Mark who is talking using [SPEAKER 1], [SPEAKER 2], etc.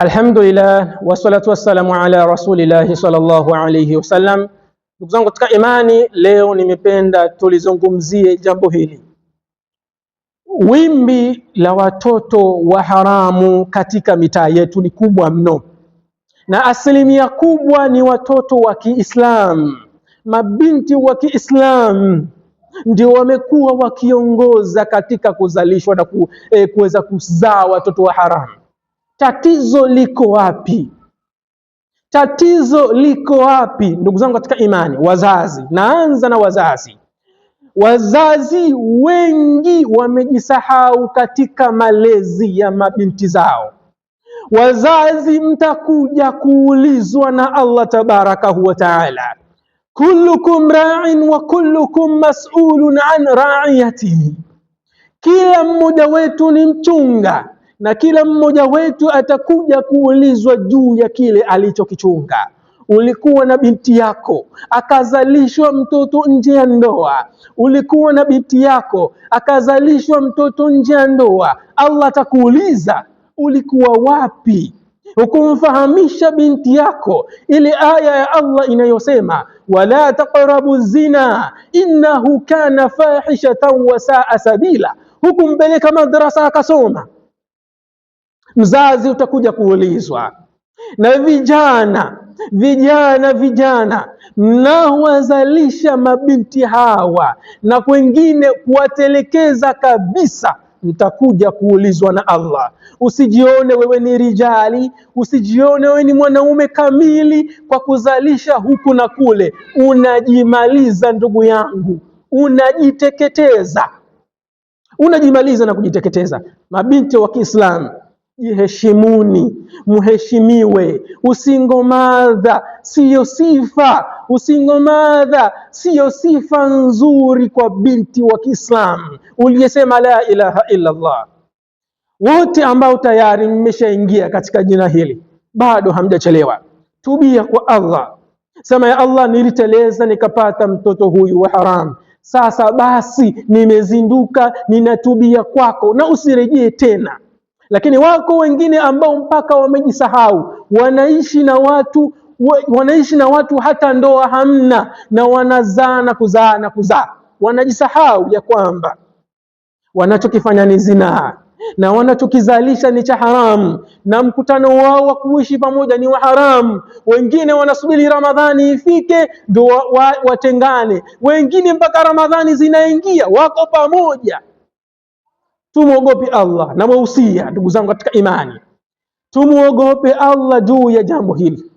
[SPEAKER 1] Alhamdulillah wassalatu wassalamu ala rasulillahi sallallahu alayhi wasallam. Ndugu zangu katika imani, leo nimependa tulizungumzie jambo hili. Wimbi la watoto wa haramu katika mitaa yetu ni kubwa mno, na asilimia kubwa ni watoto wa Kiislamu. Mabinti wa Kiislamu ndio wamekuwa wakiongoza katika kuzalishwa na kuweza kuzaa watoto wa haramu. Tatizo liko wapi? Tatizo liko wapi ndugu zangu katika imani? Wazazi, naanza na wazazi. Wazazi wengi wamejisahau katika malezi ya mabinti zao. Wazazi mtakuja kuulizwa na Allah tabarakahu wa taala, kullukum ra'in wa kullukum mas'ulun an ra'iyatihi. Kila mmoja wetu ni mchunga na kila mmoja wetu atakuja kuulizwa juu ya kile alichokichunga. Ulikuwa na binti yako akazalishwa mtoto nje ya ndoa, ulikuwa na binti yako akazalishwa mtoto nje ya ndoa, Allah atakuuliza ulikuwa wapi? Hukumfahamisha binti yako ile aya ya Allah inayosema wala taqrabu zina innahu kana fahishatan wa saa sabila. Hukumpeleka madrasa akasoma. Mzazi utakuja kuulizwa. Na vijana mnaowazalisha mabinti hawa na kwengine kuwatelekeza kabisa, mtakuja kuulizwa na Allah. Usijione wewe ni rijali, usijione wewe ni mwanaume kamili kwa kuzalisha huku na kule. Unajimaliza ndugu yangu, unajiteketeza, unajimaliza na kujiteketeza. Mabinti wa Kiislamu, jiheshimuni, muheshimiwe. Usingomadha siyo sifa, usingomadha siyo sifa nzuri kwa binti wa Kiislamu uliyesema la ilaha illa Allah. Wote ambao tayari mmeshaingia katika jina hili, bado hamjachelewa. Tubia kwa Allah, sema ya Allah, niliteleza nikapata mtoto huyu wa haram, sasa basi nimezinduka, ninatubia kwako na usirejee tena. Lakini wako wengine ambao mpaka wamejisahau, wanaishi na watu hata ndoa hamna, na wanazaa na kuzaa. Wanajisahau ya kwamba wanachokifanya ni zinaa na wanachokizalisha ni cha haramu, na mkutano wao wa kuishi pamoja ni wa haramu. Wengine wanasubiri Ramadhani ifike ndio watengane, wengine mpaka Ramadhani zinaingia wako pamoja. Tumuogope Allah, na wahusia ndugu zangu katika imani, tumuogope Allah juu ya jambo hili.